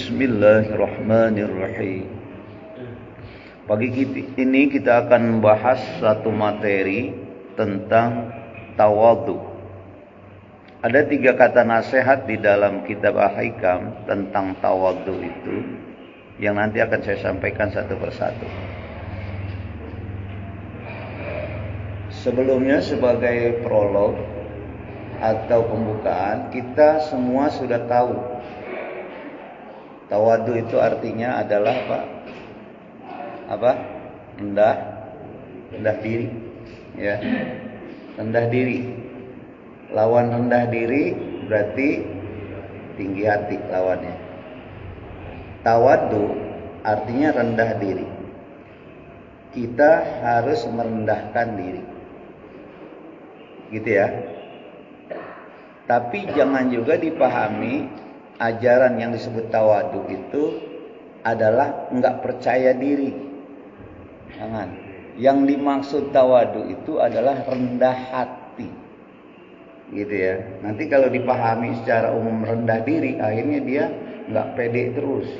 Bismillahirrahmanirrahim. Pagi ini kita akan membahas satu materi tentang tawadhu. Ada 3 kata nasihat di dalam kitab Al-Hikam tentang tawadhu itu yang nanti akan saya sampaikan satu persatu. Sebelumnya sebagai prolog atau pembukaan, kita semua sudah tahu tawadhu itu artinya adalah apa? Rendah diri, ya. Rendah diri. Lawan rendah diri berarti tinggi hati lawannya. Tawadhu artinya rendah diri. Kita harus merendahkan diri. Gitu ya. Tapi jangan juga dipahami ajaran yang disebut tawadhu itu adalah enggak percaya diri. Jangan. Yang dimaksud tawadhu itu adalah rendah hati. Gitu ya. Nanti kalau dipahami secara umum rendah diri, akhirnya dia enggak pede terus.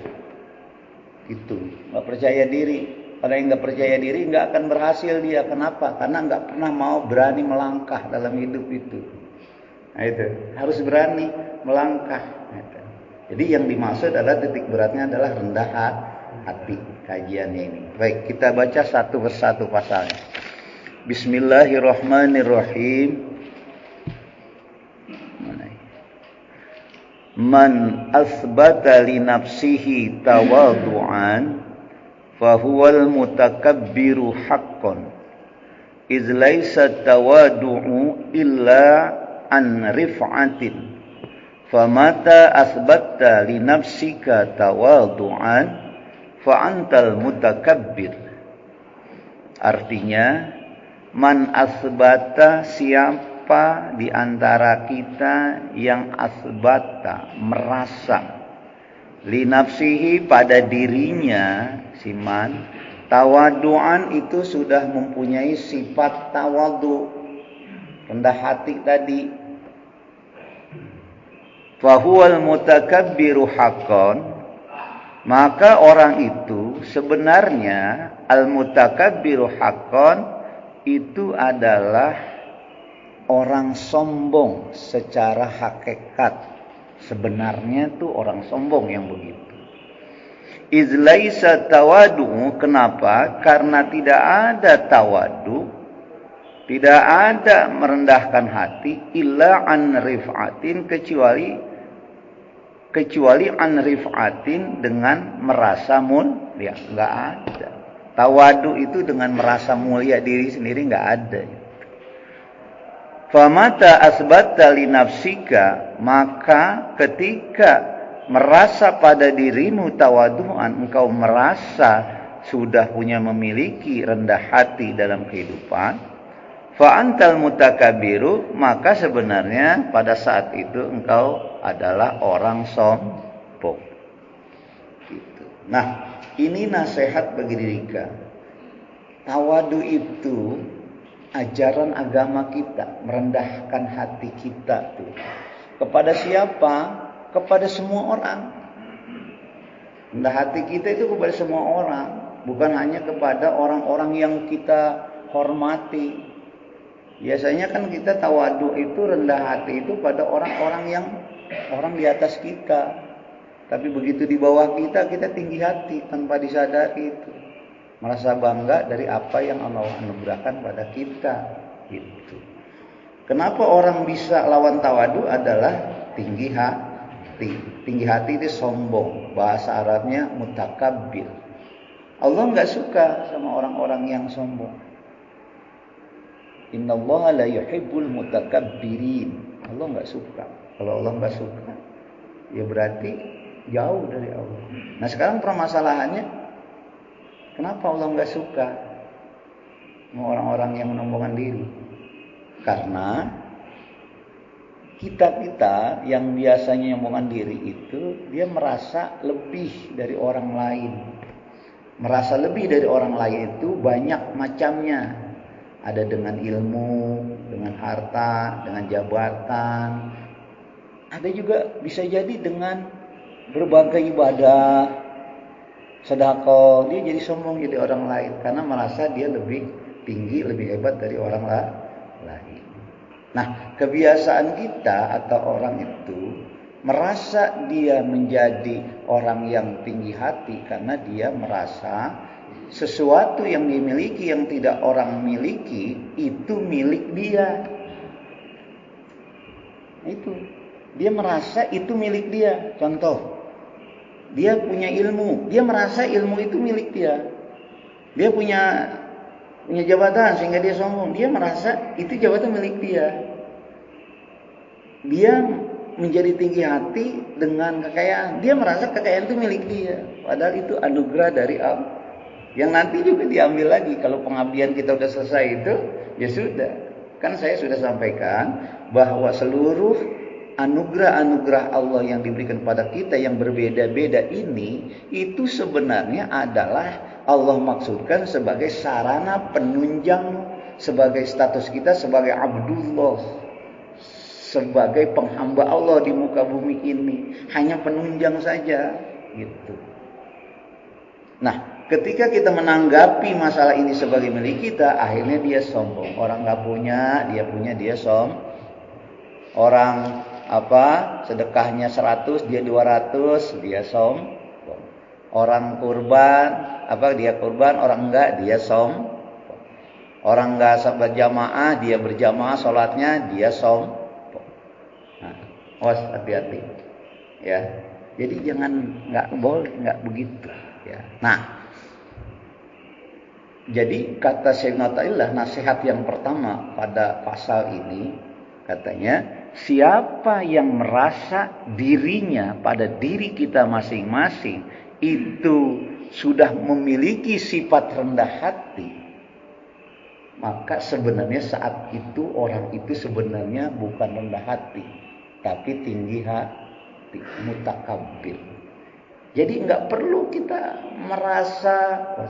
Gitu. Enggak percaya diri. Orang yang enggak percaya diri enggak akan berhasil dia. Kenapa? Karena enggak pernah mau berani melangkah dalam hidup itu. Nah itu, harus berani melangkah. Jadi yang dimaksud adalah titik beratnya adalah rendah hati kajiannya ini. Baik, kita baca satu persatu pasalnya. Bismillahirrahmanirrahim. Man asbata li nafsihi tawadhu'an fahuwal mutakabbiru haqqan. Iz laisa tawadhu'u illa an rif'atin. Famata asbatta li nafsika tawadhu'an fa antal mutakabbir. Artinya, man asbata, siapa di antara kita yang asbata, merasa li nafsihi, pada dirinya si man, tawadhu'an itu sudah mempunyai sifat tawadhu, rendah hati tadi. Fahuwal mutakabbiru haqqan, maka orang itu sebenarnya al-mutakabbiru haqqan itu adalah orang sombong secara hakikat. Sebenarnya itu orang sombong yang begitu. Iz laisa tawadhu, kenapa? Karena tidak ada tawadhu, tidak ada merendahkan hati illa an rif'atin, kecuali an rif'atin, dengan merasa mulia. Enggak ada. Tawadhu itu dengan merasa mulia diri sendiri enggak ada. Famata asbatta li nafsika, maka ketika merasa pada dirimu tawadhu'an, engkau merasa sudah memiliki rendah hati dalam kehidupan, fa antal mutakabbiru, maka sebenarnya pada saat itu engkau adalah orang sombong. Gitu. Nah, ini nasihat bagi diri kita. Tawadhu itu ajaran agama kita, merendahkan hati kita tuh. Kepada siapa? Kepada semua orang. Rendah hati kita itu kepada semua orang, bukan hanya kepada orang-orang yang kita hormati. Biasanya kan kita tawadhu itu, rendah hati itu pada orang-orang yang orang di atas kita. Tapi begitu di bawah kita, kita tinggi hati tanpa disadari itu. Merasa bangga dari apa yang Allah anugerahkan pada kita. Gitu. Kenapa orang bisa lawan tawadhu adalah tinggi hati. Tinggi hati itu sombong. Bahasa Arabnya mutakabbir. Allah enggak suka sama orang-orang yang sombong. Innallaha la yuhibbul mutakabbirin. Allah enggak suka. Kalau Allah enggak suka, ya berarti jauh dari Allah. Nah, sekarang permasalahannya, kenapa Allah enggak suka sama orang-orang yang menyombongkan diri? Karena kita yang biasanya menyombongkan diri itu, dia merasa lebih dari orang lain. Merasa lebih dari orang lain itu banyak macamnya. Ada dengan ilmu, dengan harta, dengan jabatan. Ada juga bisa jadi dengan berbagai ibadah, sedekah, dia jadi sombong jadi orang lain karena merasa dia lebih tinggi, lebih hebat dari orang lain. Nah, kebiasaan kita atau orang itu merasa dia menjadi orang yang tinggi hati karena dia merasa sesuatu yang dimiliki yang tidak orang miliki itu milik dia. Itu. Dia merasa itu milik dia. Contoh, dia punya ilmu, dia merasa ilmu itu milik dia. Dia punya jabatan sehingga dia sombong. Dia merasa itu jabatan milik dia. Dia menjadi tinggi hati dengan kekayaan. Dia merasa kekayaan itu milik dia. Padahal itu anugerah dari Allah. Yang nanti juga diambil lagi. Kalau pengabdian kita sudah selesai itu, ya sudah. Kan saya sudah sampaikan bahwa seluruh anugerah-anugerah Allah yang diberikan pada kita yang berbeda-beda ini, itu sebenarnya adalah Allah maksudkan sebagai sarana penunjang sebagai status kita sebagai Abdullah, sebagai penghamba Allah di muka bumi ini. Hanya penunjang saja gitu. Nah, ketika kita menanggapi masalah ini sebagai milik kita, akhirnya dia sombong. Orang nggak punya, dia punya, dia Orang sedekahnya 100, dia 200, dia sombong. Orang kurban, dia kurban, orang enggak, dia sombong. Orang enggak berjamaah, dia berjamaah salatnya, dia sombong. Nah, hati-hati. Ya. Jadi enggak boleh, enggak begitu, ya. Nah, jadi kata Syekh Nataillah, nasihat yang pertama pada pasal ini katanya, siapa yang merasa dirinya pada diri kita masing-masing itu sudah memiliki sifat rendah hati, maka sebenarnya saat itu orang itu sebenarnya bukan rendah hati, tapi tinggi hati, mutakabbir. Jadi enggak perlu kita merasa,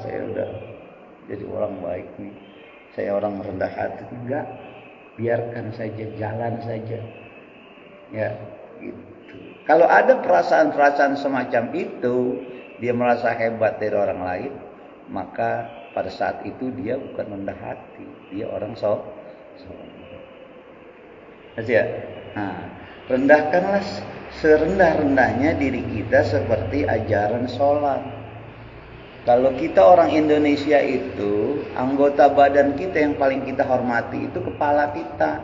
saya udah jadi orang baik nih, saya orang rendah hati. Enggak. Biarkan saja, jalan saja. Ya, gitu. Kalau ada perasaan-perasaan semacam itu, dia merasa hebat dari orang lain, maka pada saat itu dia bukan rendah hati, dia orang sombong. Ya. Nah, rendahkanlah serendah-rendahnya diri kita seperti ajaran sholat. Kalau kita orang Indonesia itu, anggota badan kita yang paling kita hormati itu kepala kita.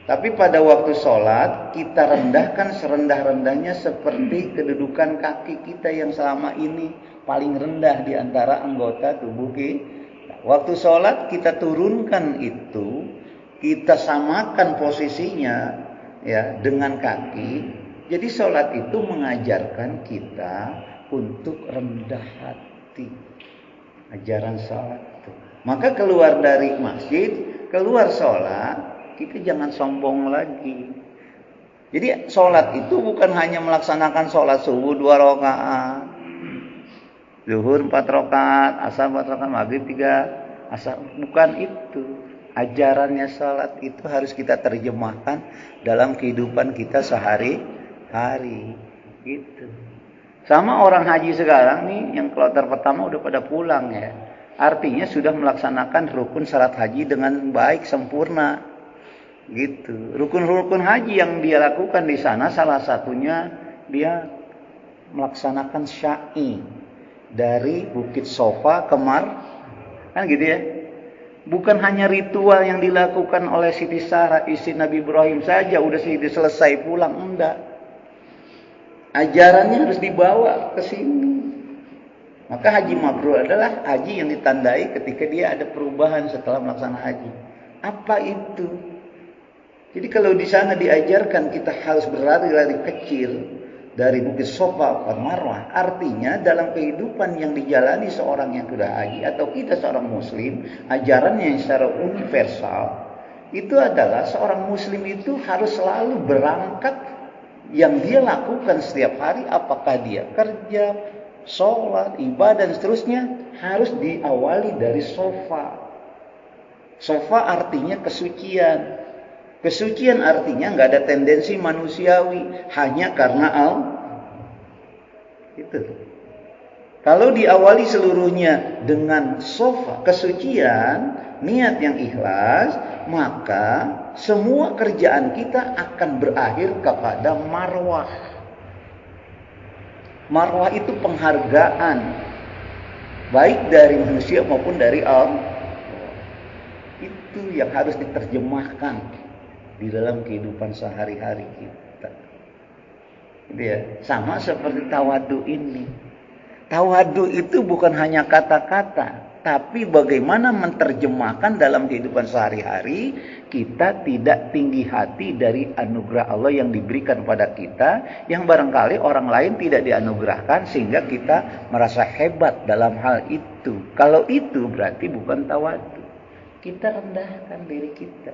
Tapi pada waktu sholat, kita rendahkan serendah-rendahnya seperti kedudukan kaki kita yang selama ini paling rendah di antara anggota tubuh kita. Waktu sholat kita turunkan itu, kita samakan posisinya ya dengan kaki. Jadi sholat itu mengajarkan kita untuk rendah hati. Ajaran sholat itu. Maka keluar dari masjid, keluar sholat, kita jangan sombong lagi. Jadi sholat itu bukan hanya melaksanakan sholat subuh 2 rakaat, zuhur 4 rakaat, asar 4 rakaat, maghrib 3, asar. Bukan itu. Ajarannya sholat itu harus kita terjemahkan dalam kehidupan kita sehari-hari. Gitu. Sama orang haji sekarang nih, yang kloter pertama udah pada pulang ya. Artinya sudah melaksanakan rukun syarat haji dengan baik, sempurna. Gitu. Rukun-rukun haji yang dia lakukan di sana, salah satunya dia melaksanakan sya'i dari Bukit Sofa ke kan gitu ya. Bukan hanya ritual yang dilakukan oleh Siti Sarah, istri Nabi Ibrahim saja, udah selesai pulang, enggak. Ajarannya harus dibawa ke sini. Maka haji mabrur adalah haji yang ditandai ketika dia ada perubahan setelah melaksanakan haji. Apa itu? Jadi kalau di sana diajarkan kita harus berlari-lari kecil dari Bukit Sofa ke Marwah, artinya dalam kehidupan yang dijalani seorang yang sudah haji atau kita seorang muslim, ajarannya yang secara universal itu adalah seorang muslim itu harus selalu berangkat. Yang dia lakukan setiap hari, apakah dia kerja, sholat, ibadah, dan seterusnya, harus diawali dari sofa. Sofa artinya kesucian. Kesucian artinya nggak ada tendensi manusiawi, hanya karena Itu. Kalau diawali seluruhnya dengan sofa, kesucian, niat yang ikhlas, maka semua kerjaan kita akan berakhir kepada marwah. Marwah itu penghargaan, baik dari manusia maupun dari Allah. Itu yang harus diterjemahkan di dalam kehidupan sehari-hari kita. Dia sama seperti tawadu ini. Tawadu itu bukan hanya kata-kata, tapi bagaimana menerjemahkan dalam kehidupan sehari-hari. Kita tidak tinggi hati dari anugerah Allah yang diberikan pada kita, yang barangkali orang lain tidak dianugerahkan, sehingga kita merasa hebat dalam hal itu. Kalau itu berarti bukan tawadu. Kita rendahkan diri kita.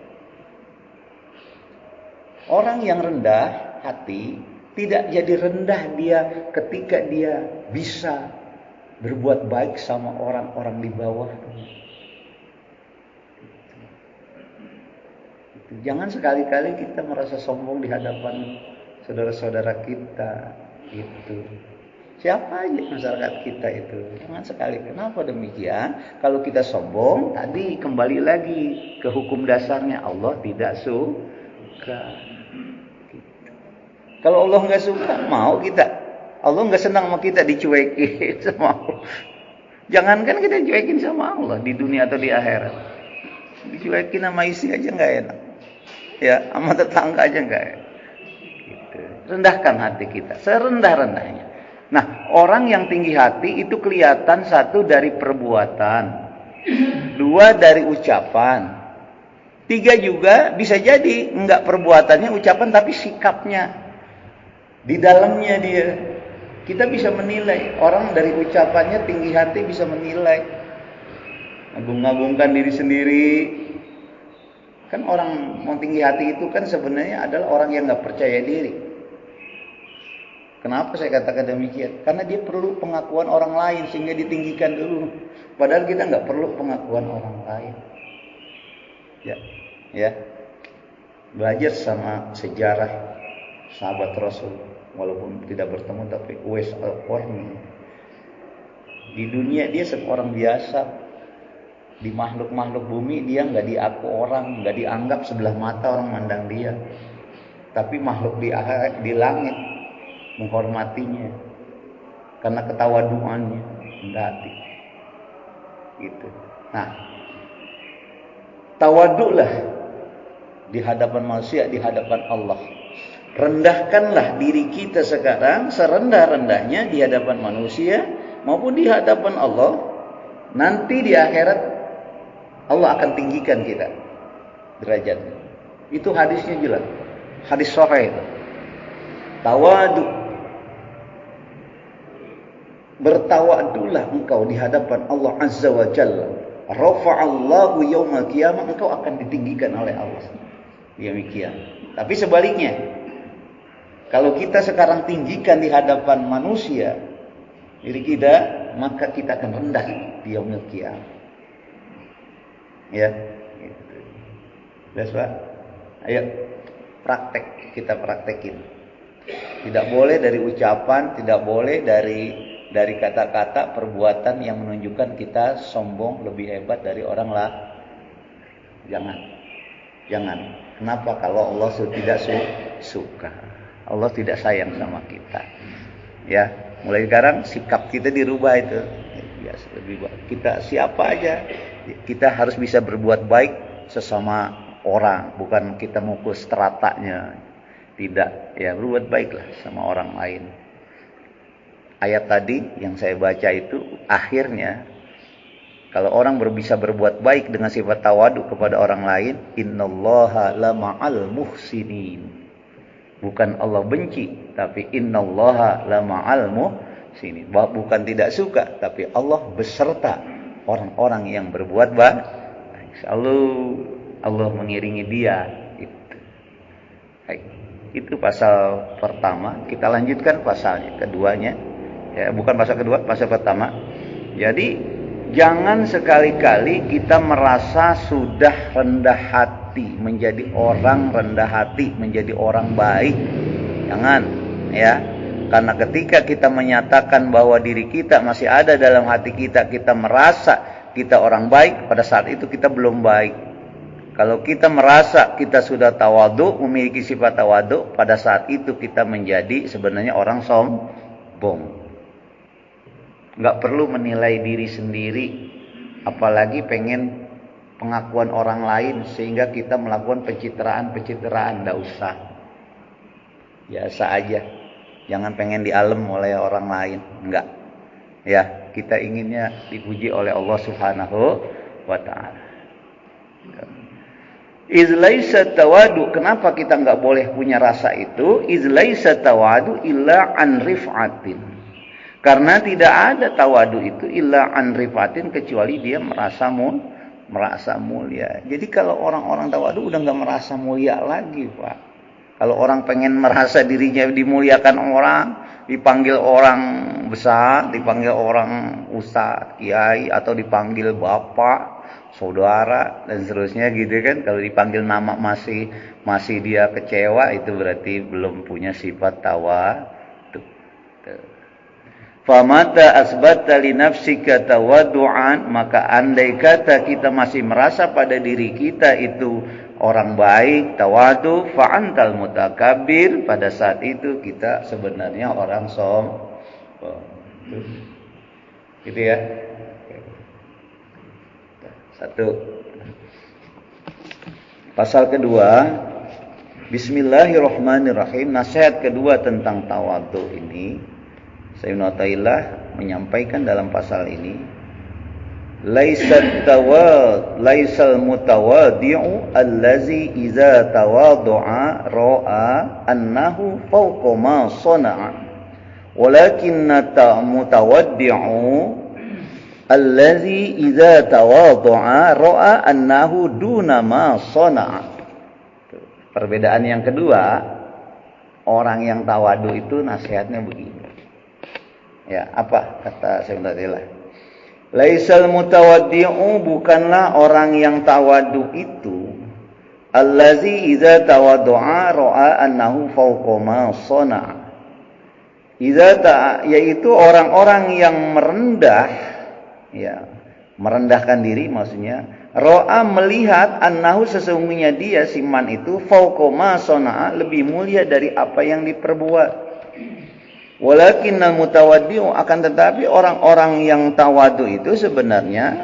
Orang yang rendah hati tidak jadi rendah dia ketika dia bisa berbuat baik sama orang-orang di bawah. Jangan sekali-kali kita merasa sombong di hadapan saudara-saudara kita. Itu. Siapa aja masyarakat kita itu. Jangan sekali. Kenapa demikian? Kalau kita sombong, tadi kembali lagi ke hukum dasarnya. Allah tidak suka. Kalau Allah nggak suka, mau kita. Allah nggak senang sama kita dicuekin sama Allah. Jangankan kita dicuekin sama Allah di dunia atau di akhirat. Dicuekin sama istri aja nggak enak. Ya, sama tetangga aja nggak enak. Gitu. Rendahkan hati kita, serendah-rendahnya. Nah, orang yang tinggi hati itu kelihatan satu dari perbuatan, dua dari ucapan, tiga juga bisa jadi enggak perbuatannya, ucapan, tapi sikapnya. Di dalamnya dia, kita bisa menilai. Orang dari ucapannya tinggi hati bisa menilai. Agung-agungkan diri sendiri. Kan orang mau tinggi hati itu kan sebenarnya adalah orang yang enggak percaya diri. Kenapa saya katakan demikian? Karena dia perlu pengakuan orang lain sehingga ditinggikan dulu. Padahal kita enggak perlu pengakuan orang lain. Ya. Belajar sama sejarah sahabat Rasul, walaupun tidak bertemu, tapi Uwais Al-Qarni. Di dunia dia seorang biasa. Di makhluk-makhluk bumi dia nggak diaku orang, nggak dianggap, sebelah mata orang mandang dia. Tapi makhluk di langit menghormatinya karena ketawaduannya, rendah hati. Gitu. Nah, tawaduklah di hadapan manusia, di hadapan Allah. Rendahkanlah diri kita sekarang serendah-rendahnya di hadapan manusia maupun di hadapan Allah. Nanti di akhirat Allah akan tinggikan kita derajat. Itu hadisnya jelas. Hadis sahih itu. Tawadu. Bertawadulah engkau di hadapan Allah Azza wa Jalla. Rafa'allahu yaumal qiyamah, engkau akan ditinggikan oleh Allah. Demikian. Tapi sebaliknya, kalau kita sekarang tinggikan di hadapan manusia diri kita, maka kita akan rendah di yaumil qiyamah. Ya, gitu. Jelas, Pak? Ayo praktek, kita praktekin. Tidak boleh dari ucapan, tidak boleh dari kata-kata, perbuatan yang menunjukkan kita sombong lebih hebat dari orang lain. Jangan. Kenapa? Kalau Allah tidak suka. Allah tidak sayang sama kita. Ya, mulai sekarang sikap kita dirubah itu. Biasa lebih baik. Kita siapa aja, kita harus bisa berbuat baik sesama orang, bukan kita mengukur stratanya. Tidak, ya berbuat baiklah sama orang lain. Ayat tadi yang saya baca itu akhirnya, kalau orang bisa berbuat baik dengan sifat tawadu kepada orang lain, innallaha lama'al muhsinin. Bukan Allah benci, tapi innallaha lama'al muhsinin. Bukan tidak suka, tapi Allah beserta orang-orang yang berbuat baik. Allah mengiringi dia. Itu pasal pertama. Kita lanjutkan pasal keduanya. Ya, bukan pasal kedua, pasal pertama. Jadi jangan sekali-kali kita merasa sudah rendah hati, menjadi orang rendah hati, menjadi orang baik. Jangan, ya. Karena ketika kita menyatakan bahwa diri kita masih ada dalam hati kita, kita merasa kita orang baik, pada saat itu kita belum baik. Kalau kita merasa kita sudah tawadhu, memiliki sifat tawadhu, pada saat itu kita menjadi sebenarnya orang sombong. Nggak perlu menilai diri sendiri, apalagi pengen pengakuan orang lain sehingga kita melakukan pencitraan, nggak usah. Biasa aja. Jangan pengen dialem oleh orang lain, enggak. Ya, kita inginnya dipuji oleh Allah Subhanahu wa taala. Iz laisa tawadu, kenapa kita enggak boleh punya rasa itu? Iz laisa tawadu illa an rif'atin. Karena tidak ada tawadu itu illa an rif'atin, kecuali dia merasa mulia. Jadi kalau orang-orang tawadu udah enggak merasa mulia lagi, Pak. Kalau orang pengen merasa dirinya dimuliakan orang, dipanggil orang besar, dipanggil orang ustaz, kiai, atau dipanggil bapak, saudara, dan seterusnya gitu kan. Kalau dipanggil nama masih dia kecewa, itu berarti belum punya sifat tawadhu. Famata asbatta li nafsika tawaddu'an, maka andai kata kita masih merasa pada diri kita itu orang baik, tawadhu, fa'antal mutakabbir, pada saat itu kita sebenarnya orang sombong. Gitu ya. Satu. Pasal kedua, bismillahirrahmanirrahim, nasihat kedua tentang tawadhu ini, Sayyidina Athaillah menyampaikan dalam pasal ini, laisal mutawadi'u allazi iza tawadu'a ra'a annahu fawqa ma sana'a, walakinna mutawaddi'u allazi iza tawadu'a ra'a annahu duna ma sana'a. Perbedaan yang kedua, orang yang tawadu itu nasihatnya begini. Ya, apa kata Sayyidina Athaillah? Laisal mutawaddi'u, bukanlah orang yang tawadu itu, allazi iza tawaddu'a ra'a annahu fawqa ma sana'a. Yaitu orang-orang yang merendah, ya, merendahkan diri maksudnya, ra'a melihat annahu sesungguhnya dia siman itu fawqa ma sana'a, lebih mulia dari apa yang diperbuat. Walakinnal mutawaddi'u, akan tetapi orang-orang yang tawadu itu sebenarnya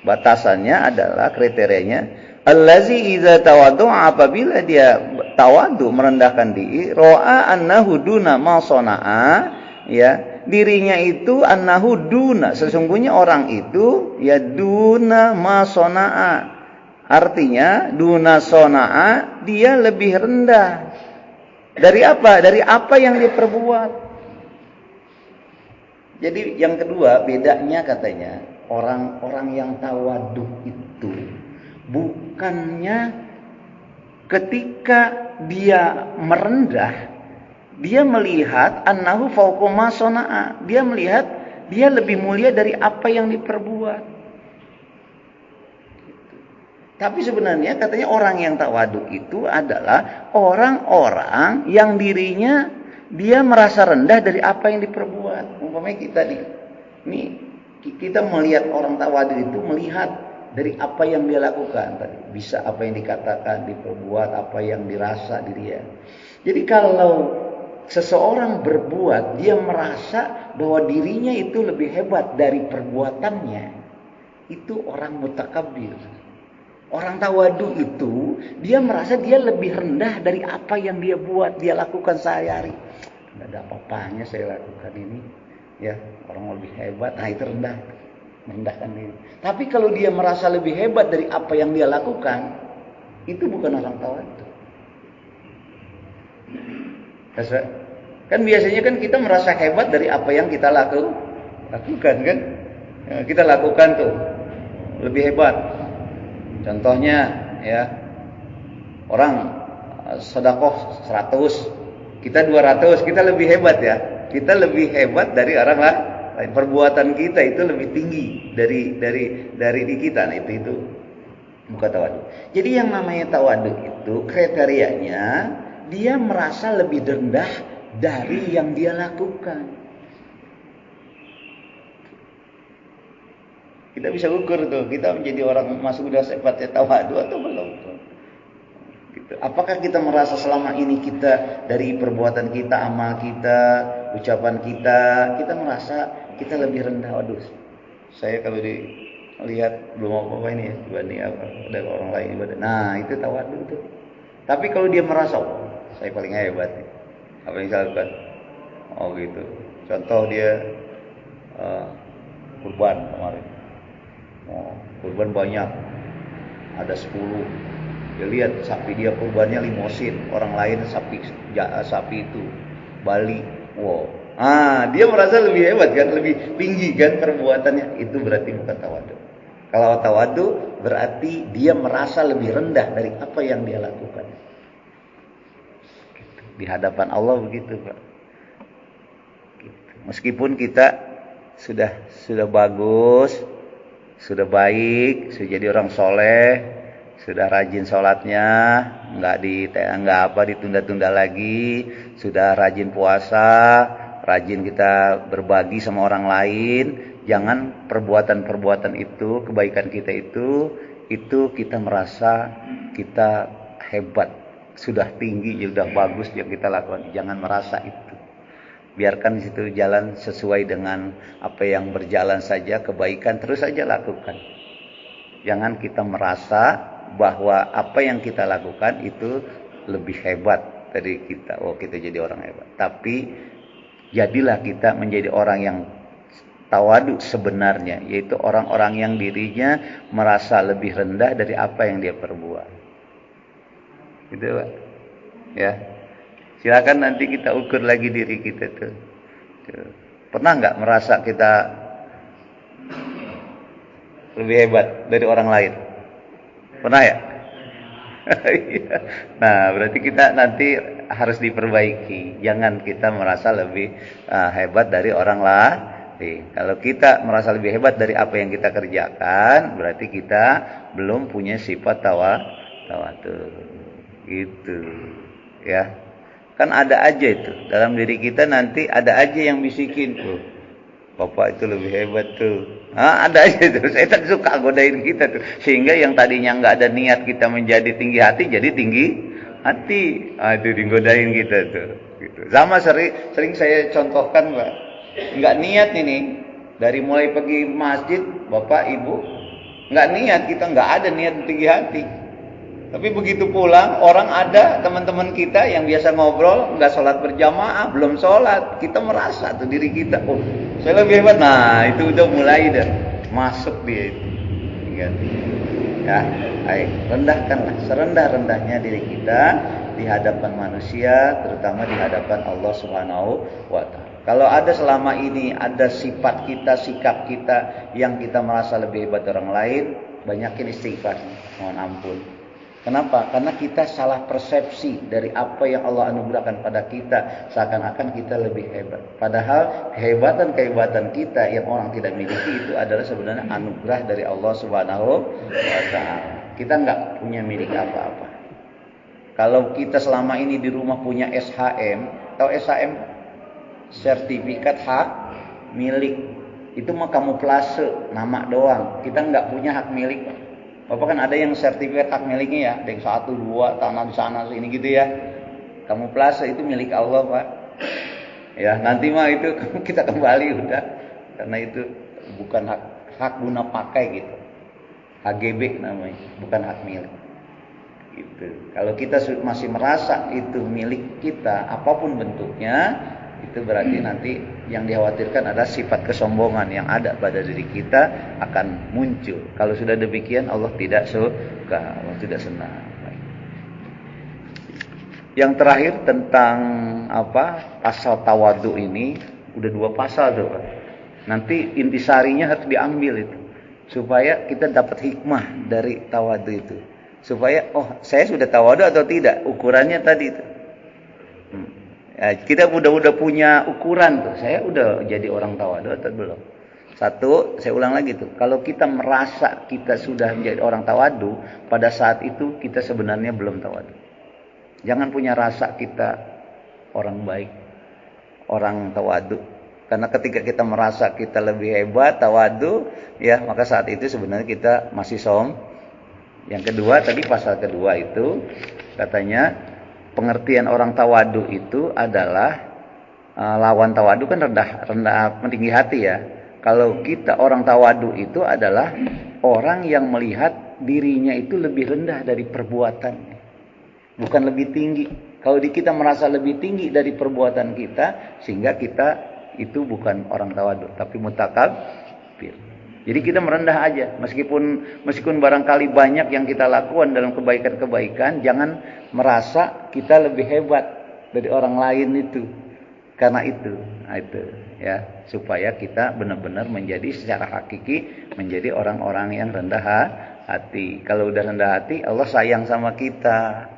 batasannya adalah kriterianya allazi iza tawaddu'a, apabila dia tawadu merendahkan diri, ra'a annahu duna ma sana'a, ya, dirinya itu annahu duna, sesungguhnya orang itu ya duna ma sana'a, artinya duna sana'a, dia lebih rendah dari apa? Dari apa yang dia perbuat. Jadi yang kedua bedanya katanya, orang-orang yang tawadhu itu bukannya ketika dia merendah, dia melihat annahu fawqa ma sana'a, dia melihat dia lebih mulia dari apa yang diperbuat. Tapi sebenarnya katanya orang yang tawadhu itu adalah orang-orang yang dirinya dia merasa rendah dari apa yang diperbuat. Umpamanya kita kita melihat orang tawadhu itu melihat dari apa yang dia lakukan tadi, bisa apa yang dikatakan, diperbuat, apa yang dirasa diri dia. Jadi kalau seseorang berbuat, dia merasa bahwa dirinya itu lebih hebat dari perbuatannya, itu orang mutakabbir. Orang tawadhu itu dia merasa dia lebih rendah dari apa yang dia buat, dia lakukan sehari-hari. Tidak ada apa-apanya saya lakukan ini, ya, orang lebih hebat, nah itu rendah, merendahkan diri. Tapi kalau dia merasa lebih hebat dari apa yang dia lakukan, itu bukan orang tawadhu. Kan biasanya kan kita merasa hebat dari apa yang kita lakukan kan, ya, kita lakukan tuh lebih hebat. Contohnya, ya, orang sedekah 100, kita 200, kita lebih hebat ya. Kita lebih hebat dari orang lain. Perbuatan kita itu lebih tinggi dari kita. Nah, itu bukan tawadhu. Jadi yang namanya tawadhu itu kriterianya dia merasa lebih rendah dari yang dia lakukan. Kita bisa ukur tuh, kita menjadi orang masuk udah sifatnya tawadu atau belum tuh. Gitu. Apakah kita merasa selama ini kita dari perbuatan kita, amal kita, ucapan kita merasa kita lebih rendah. Waduh, saya kalau dilihat belum apa-apa ini ya, dibanding dari orang lain ibadah. Nah, itu tawadu tuh. Tapi kalau dia merasa, oh, saya paling hebat nih. Apa yang saya lakukan? Oh gitu. Contoh dia kurban kemarin. Oh, kurban banyak. Ada 10. Dia lihat sapi dia kurbannya limosin, orang lain sapi itu Bali. Wow. Dia merasa lebih hebat kan, lebih tinggi kan perbuatannya. Itu berarti bukan tawadu. Kalau tawadu berarti dia merasa lebih rendah dari apa yang dia lakukan. Di hadapan Allah begitu, Pak. Gitu. Meskipun kita sudah bagus, sudah baik, sudah jadi orang soleh, sudah rajin sholatnya, nggak ditunda-tunda lagi, sudah rajin puasa, rajin kita berbagi sama orang lain. Jangan perbuatan-perbuatan itu, kebaikan kita itu kita merasa kita hebat, sudah tinggi, sudah bagus yang kita lakukan. Jangan merasa itu. Biarkan situ jalan sesuai dengan apa yang berjalan saja, kebaikan terus saja lakukan. Jangan kita merasa bahwa apa yang kita lakukan itu lebih hebat dari kita. Oh, kita jadi orang hebat. Tapi jadilah kita menjadi orang yang tawadu sebenarnya, yaitu orang-orang yang dirinya merasa lebih rendah dari apa yang dia perbuat. Gitu, Pak. Ya. Silakan nanti kita ukur lagi diri kita tuh. Pernah nggak merasa kita lebih hebat dari orang lain? Pernah ya? Nah, berarti kita nanti harus diperbaiki. Jangan kita merasa lebih hebat dari orang lain. Kalau kita merasa lebih hebat dari apa yang kita kerjakan, berarti kita belum punya sifat tawadu. Gitu. Ya. Kan ada aja itu. Dalam diri kita nanti ada aja yang bisikin tuh. Bapak itu lebih hebat tuh. Ada aja tuh. Setan suka godain kita tuh. Sehingga yang tadinya nggak ada niat kita menjadi tinggi hati, jadi tinggi hati. Itu digodain kita tuh. Gitu. Sama sering saya contohkan, Pak. Nggak niat ini. Dari mulai pergi masjid, Bapak, Ibu. Nggak niat, kita nggak ada niat tinggi hati. Tapi begitu pulang, orang ada, teman-teman kita yang biasa ngobrol, nggak sholat berjamaah, belum sholat. Kita merasa tuh diri kita, oh saya lebih hebat. Nah itu udah mulai dah masuk dia itu. Ya, baik, rendahkanlah serendah-rendahnya diri kita di hadapan manusia, terutama di hadapan Allah Subhanahu wa Ta'ala. Kalau ada selama ini ada sifat kita, sikap kita yang kita merasa lebih hebat dari orang lain, banyakin istighfar, mohon ampun. Kenapa? Karena kita salah persepsi dari apa yang Allah anugerahkan pada kita. Seakan-akan kita lebih hebat. Padahal kehebatan-kehebatan kita yang orang tidak miliki itu adalah sebenarnya anugerah dari Allah Subhanahu wa Ta'ala. Kita nggak punya milik apa-apa. Kalau kita selama ini di rumah punya SHM, tahu SHM? Sertifikat hak milik. Itu mah kamuflase, nama doang. Kita nggak punya hak milik. Bapak kan ada yang sertifikat hak miliknya ya, ada yang 1, 2 tanah di sana sini gitu ya. Kamuflase itu milik Allah, Pak. Ya, nanti mah itu kita kembali udah. Karena itu bukan hak guna pakai gitu. HGB namanya, bukan hak milik. Gitu. Kalau kita masih merasa itu milik kita, apapun bentuknya, itu berarti nanti yang dikhawatirkan adalah sifat kesombongan yang ada pada diri kita akan muncul. Kalau sudah demikian Allah tidak suka, Allah tidak senang. Yang terakhir tentang pasal tawadu ini, udah 2 pasal tuh. Nanti intisarinya harus diambil itu supaya kita dapat hikmah dari tawadu itu. Supaya saya sudah tawadu atau tidak, ukurannya tadi itu. Ya, kita udah punya ukuran tuh. Saya udah jadi orang tawadu atau belum? Satu, saya ulang lagi tuh. Kalau kita merasa kita sudah menjadi orang tawadu, pada saat itu kita sebenarnya belum tawadu. Jangan punya rasa kita orang baik. orang tawadu. Karena ketika kita merasa kita lebih hebat, tawadu, ya, maka saat itu sebenarnya kita masih Yang kedua, tadi pasal kedua itu katanya pengertian orang tawadu itu adalah lawan tawadu kan rendah tinggi hati ya. Kalau kita orang tawadu itu adalah orang yang melihat dirinya itu lebih rendah dari perbuatannya, bukan lebih tinggi. Kalau kita merasa lebih tinggi dari perbuatan kita, sehingga kita itu bukan orang tawadu, tapi mutakabbir. Jadi kita merendah aja, meskipun barangkali banyak yang kita lakukan dalam kebaikan-kebaikan, jangan merasa kita lebih hebat dari orang lain itu. Karena itu ya, supaya kita benar-benar menjadi secara hakiki menjadi orang-orang yang rendah hati. Kalau udah rendah hati, Allah sayang sama kita.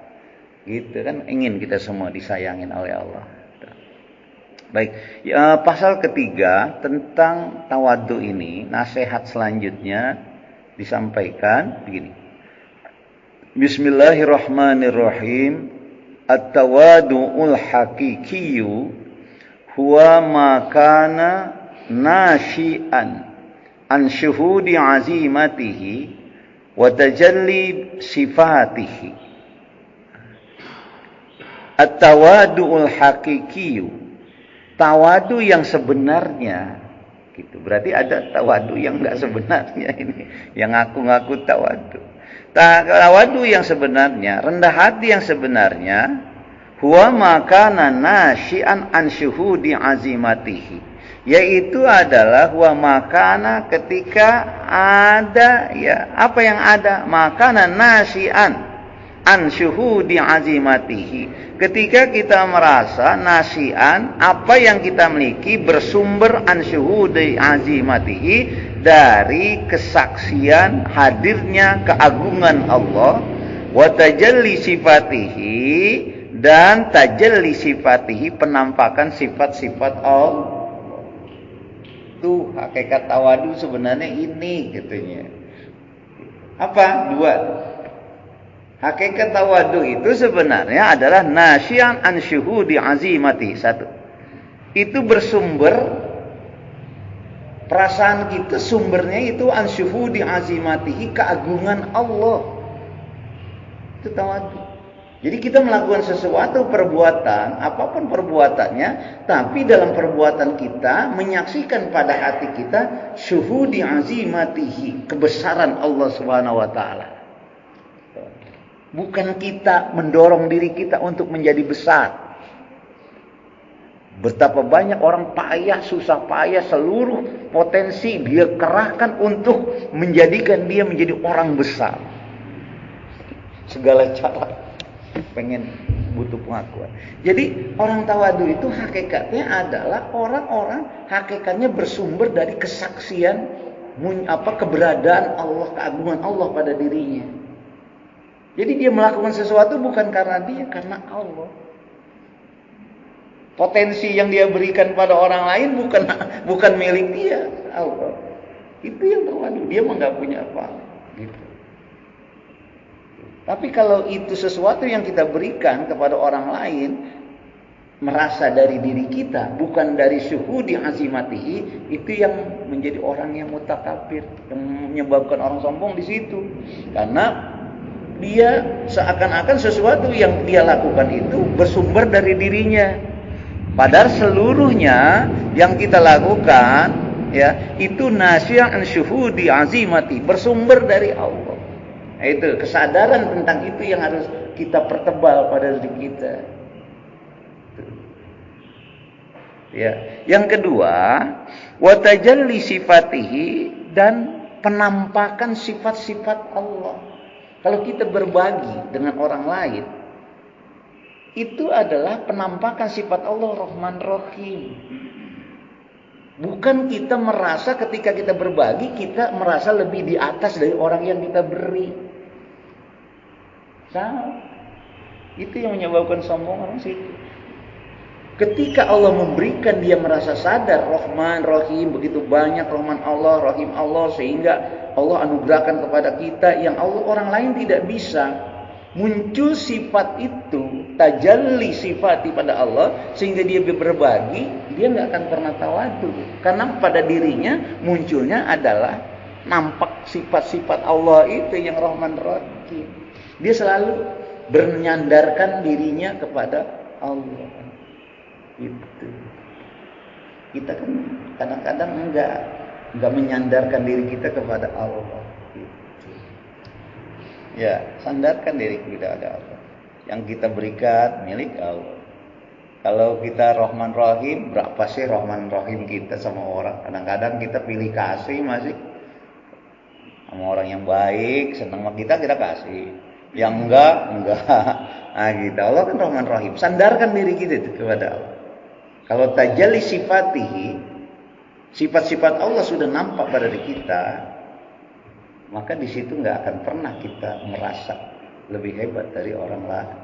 Gitu kan, ingin kita semua disayangin oleh Allah. Baik, ya, pasal ketiga tentang tawadu ini, nasihat selanjutnya disampaikan begini. Bismillahirrahmanirrahim. At-tawadu'ul haqiqiyyu huwa ma kana nashi'an an syuhudi azimatihi wa tajalli sifatihi. At-tawadu'ul haqiqiyyu, tawadu yang sebenarnya gitu. Berarti ada tawadu yang enggak sebenarnya ini, yang ngaku-ngaku tawadu. Tawadu yang sebenarnya, rendah hati yang sebenarnya, huwa makana nasyi'an an syuhudi azimatihi, yaitu adalah huwa makana ketika ada, ya, apa yang ada, makana nasyi'an an syuhudi azimatihi, ketika kita merasa nasian, apa yang kita miliki bersumber an syuhudi azimatihi, dari kesaksian hadirnya keagungan Allah, wa tajalli sifatihi, dan tajalli sifatihi, penampakan sifat-sifat Allah. Tuh hakikat tawadu sebenarnya ini katanya. Apa? Dua. Hakikat tawadu itu sebenarnya adalah nasyian an syuhudi azimati. Satu, itu bersumber, perasaan kita sumbernya itu an syuhudi azimatihi, keagungan Allah. Itu tawadu. Jadi kita melakukan sesuatu perbuatan, apapun perbuatannya, tapi dalam perbuatan kita menyaksikan pada hati kita syuhudi azimatihi, kebesaran Allah Subhanahu wa taala. Bukan kita mendorong diri kita untuk menjadi besar. Betapa banyak orang payah, susah payah, seluruh potensi dia kerahkan untuk menjadikan dia menjadi orang besar. Segala cara pengen butuh pengakuan. Jadi orang tawadu itu hakikatnya adalah orang-orang hakikatnya bersumber dari kesaksian keberadaan Allah, keagungan Allah pada dirinya. Jadi dia melakukan sesuatu bukan karena dia, karena Allah. Potensi yang dia berikan pada orang lain bukan milik dia, Allah. Itu yang tawadu, dia mah enggak punya apa. Gitu. Tapi kalau itu sesuatu yang kita berikan kepada orang lain, merasa dari diri kita, bukan dari syuhudi azimatihi, itu yang menjadi orang yang mutakabbir, yang menyebabkan orang sombong di situ. Karena dia seakan-akan sesuatu yang dia lakukan itu bersumber dari dirinya. Padahal seluruhnya yang kita lakukan, ya, itu nasyi'an syuhudi azimati, bersumber dari Allah. Nah, itu kesadaran tentang itu yang harus kita pertebal pada diri kita. Ya, yang kedua, wa tajalli sifatihi, dan penampakan sifat-sifat Allah. Kalau kita berbagi dengan orang lain, itu adalah penampakan sifat Allah Rahman Rahim. Bukan kita merasa ketika kita berbagi, kita merasa lebih di atas dari orang yang kita beri. Salah. Itu yang menyebabkan sombong orang situ. Ketika Allah memberikan, dia merasa sadar Rahman Rahim, begitu banyak Rahman Allah, Rahim Allah, sehingga Allah anugerahkan kepada kita yang Allah orang lain tidak bisa. Muncul sifat itu, tajalli sifati pada Allah, sehingga dia berbagi, dia nggak akan pernah tawadu. Karena pada dirinya munculnya adalah nampak sifat-sifat Allah itu yang Rahman Rahim. Dia selalu bernyandarkan dirinya kepada Allah. Itu. Kita kan kadang-kadang enggak menyandarkan diri kita kepada Allah. Ya, sandarkan diri kita kepada Allah. Yang kita berikan milik Allah. Kalau kita Rahman Rahim, berapa sih Rahman Rahim kita sama orang? Kadang-kadang kita pilih kasih masih sama orang yang baik, senang sama kita kasih. Yang enggak. Nah, gitu. Allah kan Rahman Rahim. Sandarkan diri kita itu kepada Allah. Kalau tajalli sifatihi, sifat-sifat Allah sudah nampak pada diri kita, maka di situ nggak akan pernah kita merasa lebih hebat dari orang lain.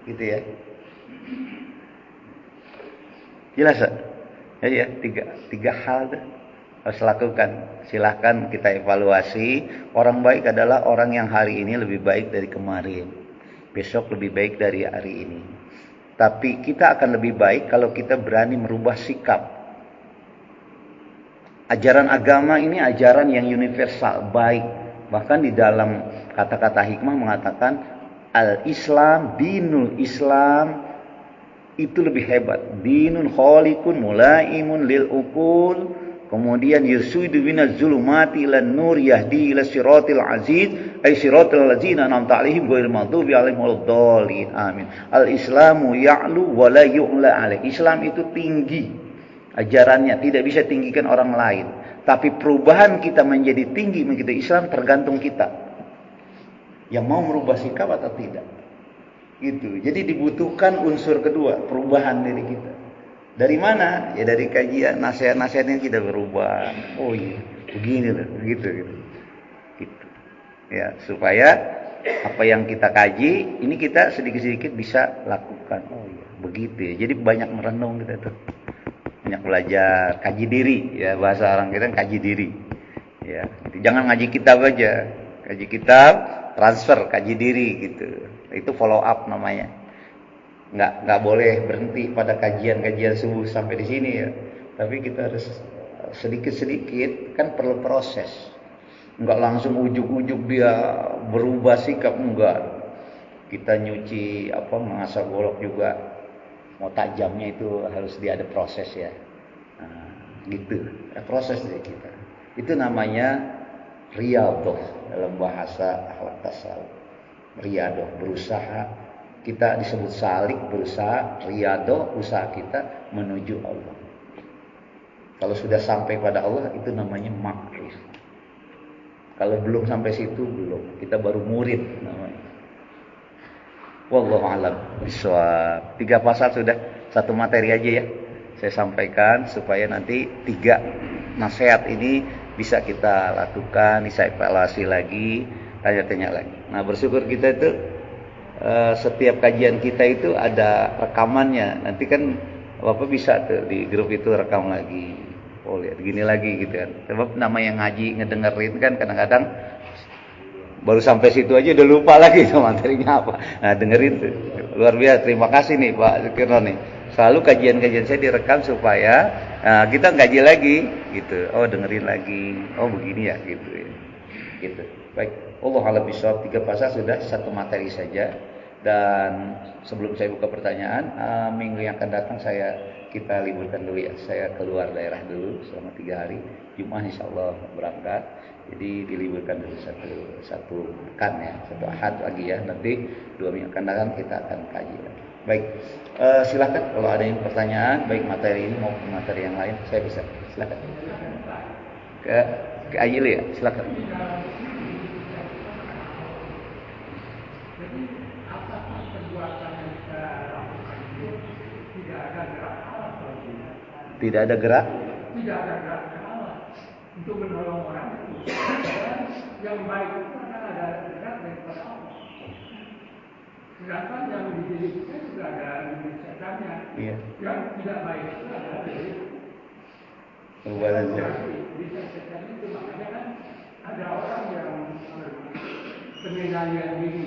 Gitu ya. Jelas ya, tiga hal harus lakukan. Silahkan kita evaluasi. Orang baik adalah orang yang hari ini lebih baik dari kemarin, besok lebih baik dari hari ini. Tapi kita akan lebih baik kalau kita berani merubah sikap. Ajaran agama ini ajaran yang universal, baik. Bahkan di dalam kata-kata hikmah mengatakan al-Islam, dinul Islam itu lebih hebat. Dinun khaliqun mulaimun lil uqul. Kemudian yusudu binaz zulumati ilan nur yahdi ila siratil aziz ay siratal ladzina an'amta 'alaihim ghairil maghdubi 'alaihim waladdallin. Amin. Al-Islamu ya'lu wa la yu'la 'alaih. Islam itu tinggi. Ajarannya tidak bisa tinggikan orang lain, tapi perubahan kita menjadi tinggi menjadi Islam tergantung kita yang mau merubah sikap atau tidak. Gitu. Jadi dibutuhkan unsur kedua, perubahan diri kita. Dari mana? Ya dari kajian, nasihat-nasihatnya kita berubah. Oh iya, begini loh, gitu. Gitu. Ya, supaya apa yang kita kaji ini kita sedikit-sedikit bisa lakukan. Oh iya, begitu ya. Jadi banyak merenung kita tuh. Banyak belajar, kaji diri ya, bahasa orang kita kaji diri ya. Jangan ngaji kitab aja, kaji kitab transfer, kaji diri gitu. Itu follow up namanya. Nggak boleh berhenti pada kajian subuh sampai di sini ya. Tapi kita harus sedikit-sedikit, kan perlu proses. Nggak langsung ujuk-ujuk dia berubah sikap, enggak. Kita nyuci mengasah golok juga. Mau tajamnya itu harus dia ada proses ya. Nah, gitu. Proses dari kita. Itu namanya riyadhah dalam bahasa akhlak tasawuf. Riyadhah, berusaha. Kita disebut salik, berusaha. Riyadhah, usaha kita menuju Allah. Kalau sudah sampai pada Allah, itu namanya makrif. Kalau belum sampai situ, belum. Kita baru murid namanya. Wallahu a'lam bishawab. 3 pasal sudah, 1 materi aja ya. Saya sampaikan supaya nanti 3 nasihat ini bisa kita lakukan, bisa evaluasi lagi, tanya-tanya lagi. Nah, bersyukur kita itu setiap kajian kita itu ada rekamannya. Nanti kan Bapak bisa tuh di grup itu rekam lagi. Oh, lihat gini lagi gitu kan. Sebab nama yang ngaji ngedengerin kan kadang-kadang baru sampai situ aja udah lupa lagi sama materinya apa. Nah, dengerin tuh. Luar biasa. Terima kasih nih Pak Zikirno nih. Selalu kajian-kajian saya direkam supaya kita ngaji lagi gitu. Oh, dengerin lagi. Oh, begini ya gitu ya. Gitu. Baik. Allah a'lam bishawab. 3 pasal sudah, 1 materi saja. Dan sebelum saya buka pertanyaan, minggu yang akan datang kita liburkan dulu ya. Saya keluar daerah dulu selama 3 hari. Jumat insyaallah berangkat. Jadi diliburkan dulu satu pekan ya, 1 ahad lagi ya. Nanti 2 minggu akan datang kita akan kaji lagi. Baik, silakan kalau ada yang pertanyaan, baik materi ini maupun materi yang lain, saya bisa. Silakan. Ke Ayili ya, silakan. Tidak ada gerak? Tidak ada gerak untuk menolong orang. Yang baik itu akan ada gerak daripada Allah. Sedangkan yang di diri kita sudah ada di setannya. Iya. Yang tidak baik itu adalah dari perbuatan. Di setan itu makanya kan ada orang yang penilaian diri.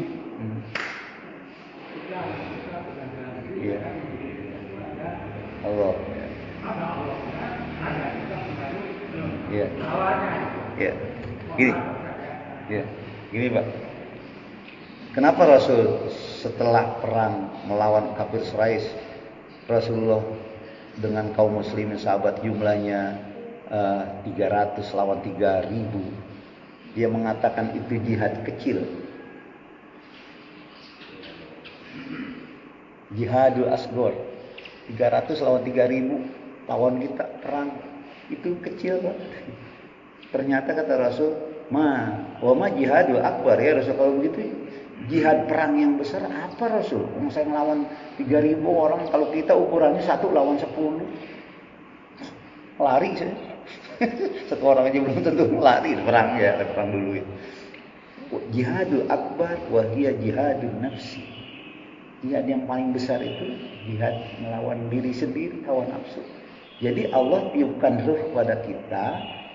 Iya. Allah. Ada Allah, ada kita pengaruh. Iya. Awalnya. Iya. Gini. Iya. Gini, Pak. Kenapa Rasul setelah perang melawan kafir Quraisy, Rasulullah dengan kaum muslimin sahabat jumlahnya 300 lawan 3.000, dia mengatakan itu jihad kecil. Jihadul asghar. 300 lawan 3.000 lawan kita perang. Itu kecil, Pak. Ternyata kata Rasul, wa ma jihadul akbar, ya Rasul. Kalau begitu jihad perang yang besar apa Rasul? Saya ngelawan 3.000 orang, kalau kita ukurannya 1 lawan 10. Lari saya. Satu orang aja belum tentu lari perang, ya, perang dulu ya. Jihadul akbar wa hiya jihadun nafsi. Jihad yang paling besar itu jihad melawan diri sendiri, hawa nafsu. Jadi Allah tiupkan ruh pada kita,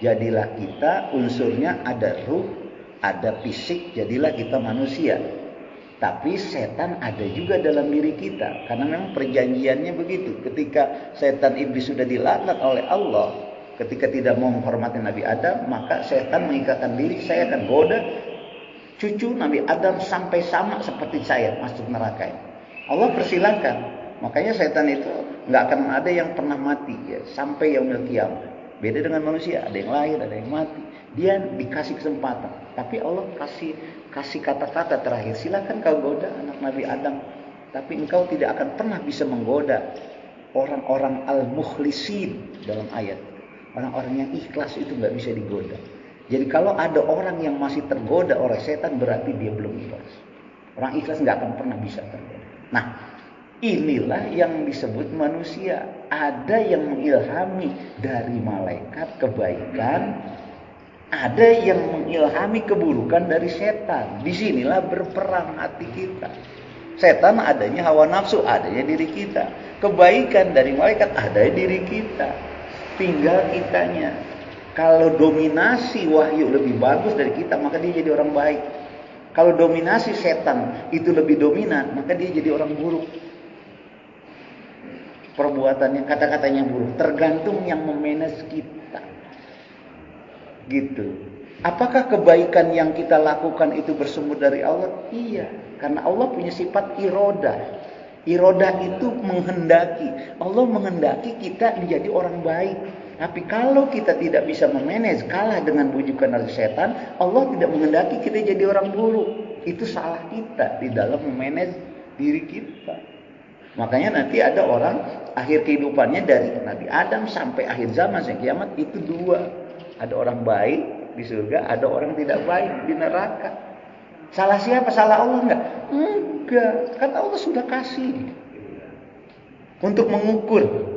jadilah kita unsurnya ada ruh, ada fisik, jadilah kita manusia. Tapi setan ada juga dalam diri kita, karena memang perjanjiannya begitu. Ketika setan iblis sudah dilaknat oleh Allah, ketika tidak mau menghormati Nabi Adam, maka setan mengikatkan diri, saya akan goda cucu Nabi Adam sampai sama seperti saya masuk neraka. Allah persilahkan. Makanya setan itu nggak akan ada yang pernah mati, ya, sampai yaumil qiyamah. Beda dengan manusia, ada yang lahir, ada yang mati. Dia dikasih kesempatan, tapi Allah kasih kata-kata terakhir, silakan kau goda anak Nabi Adam, tapi engkau tidak akan pernah bisa menggoda orang-orang al-mukhlisin dalam ayat. Orang-orang yang ikhlas itu nggak bisa digoda. Jadi kalau ada orang yang masih tergoda oleh setan, berarti dia belum ikhlas. Orang ikhlas nggak akan pernah bisa tergoda. Nah, inilah yang disebut manusia. Ada yang mengilhami dari malaikat kebaikan, ada yang mengilhami keburukan dari setan. Disinilah berperang hati kita. Setan adanya hawa nafsu, adanya diri kita. Kebaikan dari malaikat ada di diri kita. Tinggal kitanya. Kalau dominasi wahyu lebih bagus dari kita, maka dia jadi orang baik. Kalau dominasi setan itu lebih dominan, maka dia jadi orang buruk. Perbuatannya, kata-katanya buruk. Tergantung yang memanage kita. Gitu. Apakah kebaikan yang kita lakukan itu bersumber dari Allah? Iya. Karena Allah punya sifat irodah. Irodah itu menghendaki. Allah menghendaki kita menjadi orang baik. Tapi kalau kita tidak bisa memanage, kalah dengan bujukan dari setan, Allah tidak menghendaki kita jadi orang buruk. Itu salah kita di dalam memanage diri kita. Makanya nanti ada orang akhir kehidupannya dari Nabi Adam sampai akhir zaman sampai kiamat itu 2. Ada orang baik di surga, ada orang tidak baik di neraka. Salah siapa? Salah Allah enggak? Enggak. Kan Allah sudah kasih untuk mengukur.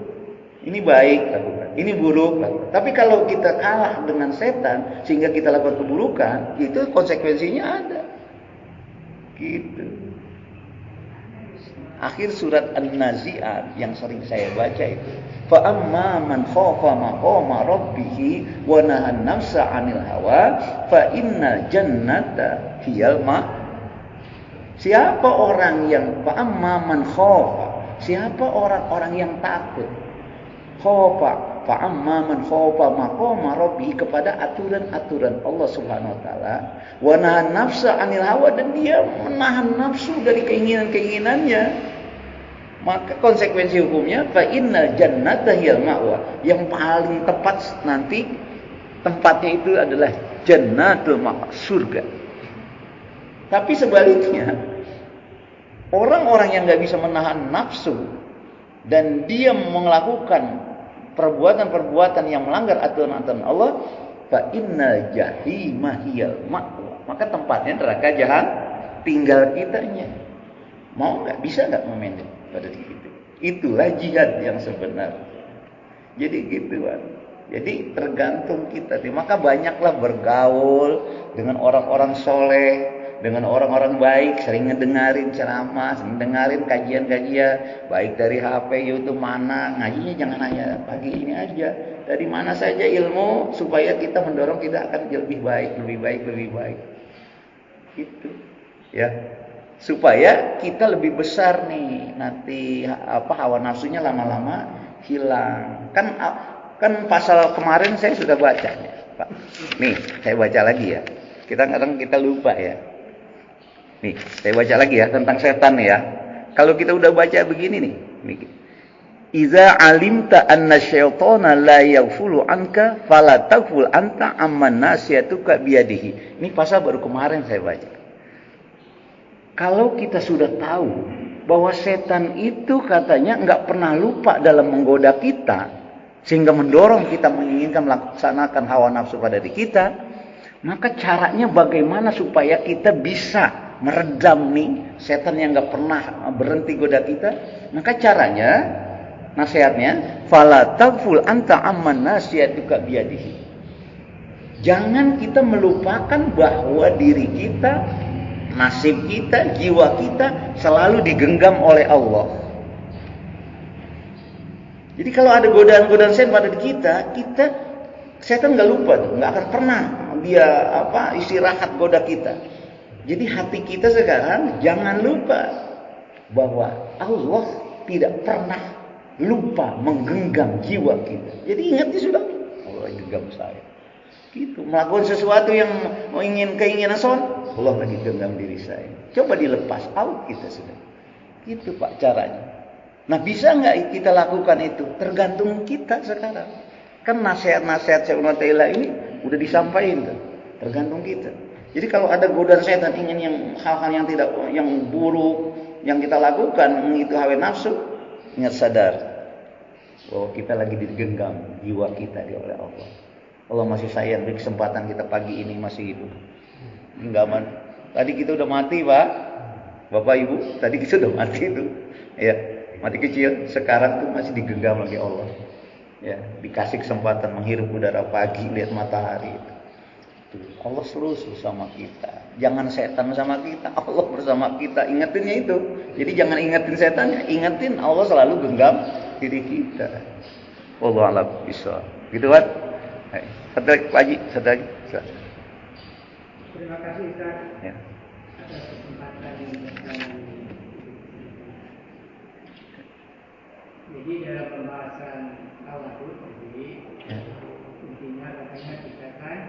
Ini baik lakukan, ini buruk lakukan. Tapi kalau kita kalah dengan setan sehingga kita lakukan keburukan, itu konsekuensinya ada. Gitu. Akhir surat An-Nazi'at yang sering saya baca itu, fa amma man khafa maqama rabbih wa nahan nafsa 'anil hawa fa innal jannata hiyal ma. Siapa orang yang fa amma man khafa, siapa orang-orang yang takut, khafa fa amma man khafa maqama rabbih, kepada aturan-aturan Allah Subhanahu wa taala, wa nahan nafsa 'anil hawa, dan dia menahan nafsu dari keinginan-keinginannya, maka konsekuensi hukumnya fa innal jannata hiyal ma'wa. Yang paling tepat nanti tempatnya itu adalah jannatul ma'wa, surga. Tapi sebaliknya, orang-orang yang enggak bisa menahan nafsu dan dia melakukan perbuatan-perbuatan yang melanggar aturan-aturan Allah, fa innal jahima hiyal ma'wa, maka tempatnya neraka jahanam. Tinggal kitanya mau nggak, bisa nggak memanage pada diri itu. Itulah jihad yang sebenar. Jadi gitu kan. Jadi tergantung kita. Maka banyaklah bergaul dengan orang-orang soleh, dengan orang-orang baik, sering ngedengerin ceramah, sering dengerin kajian-kajian, baik dari HP, YouTube, mana, ngajinya jangan hanya pagi ini aja. Dari mana saja ilmu, supaya kita mendorong kita akan lebih baik, lebih baik, lebih baik. Gitu. Ya. Supaya kita lebih besar nih nanti hawa nafsunya lama-lama hilang. Kan pasal kemarin saya sudah baca ya, Pak. Nih, saya baca lagi ya. Kadang kita lupa ya. Nih, saya baca lagi ya tentang setan ya. Kalau kita udah baca begini nih. Iza alimta anna syaitana la yaghfulu anka fala taghful anta amman nasiyatuka biyadihi. Ini pasal baru kemarin saya baca. Kalau kita sudah tahu bahwa setan itu katanya nggak pernah lupa dalam menggoda kita, sehingga mendorong kita menginginkan melaksanakan hawa nafsu pada diri kita, maka caranya bagaimana supaya kita bisa meredam nih setan yang nggak pernah berhenti goda kita? Maka caranya, nasihatnya, fala taghful anta amman nasiyatuka biyadihi. Jangan kita melupakan bahwa diri kita, nasib kita, jiwa kita selalu digenggam oleh Allah. Jadi kalau ada godaan-godaan setan pada kita setan nggak lupa tuh, nggak akan pernah dia istirahat goda kita. Jadi hati kita sekarang jangan lupa bahwa Allah tidak pernah lupa menggenggam jiwa kita. Jadi ingatnya sudah, Allah genggam saya. Gitu, melakukan sesuatu yang keinginan son, Allah lagi genggam diri saya. Coba dilepas, out kita sudah. Gitu Pak caranya. Nah bisa nggak kita lakukan itu? Tergantung kita sekarang. Kan nasihat-nasihat Syaikhul Ta'ala ini udah disampaikan kan? Tergantung kita. Jadi kalau ada godaan setan ingin yang hal-hal yang buruk yang kita lakukan itu hawa nafsu, ingat sadar bahwa kita lagi digenggam jiwa kita oleh Allah. Allah masih sayang, beri kesempatan kita pagi ini masih hidup. Enggak man. Tadi kita udah mati, Pak. Bapak Ibu, tadi kita udah mati itu. Ya, mati kecil, sekarang tuh masih digenggam lagi Allah. Ya, dikasih kesempatan menghirup udara pagi, lihat matahari itu. Allah terus bersama kita. Jangan setan bersama kita, Allah bersama kita. Ingatinnya itu. Jadi jangan ingatin setannya, ingatin Allah selalu genggam diri kita. Wallahu a'lam bishawab. Gitu kan? Satu lagi, Pak Haji, satu lagi. Terima kasih Ustaz Ya. atas kesempatan yang kami. Jadi dalam pembahasan tawadhu tadi, intinya katanya kita kan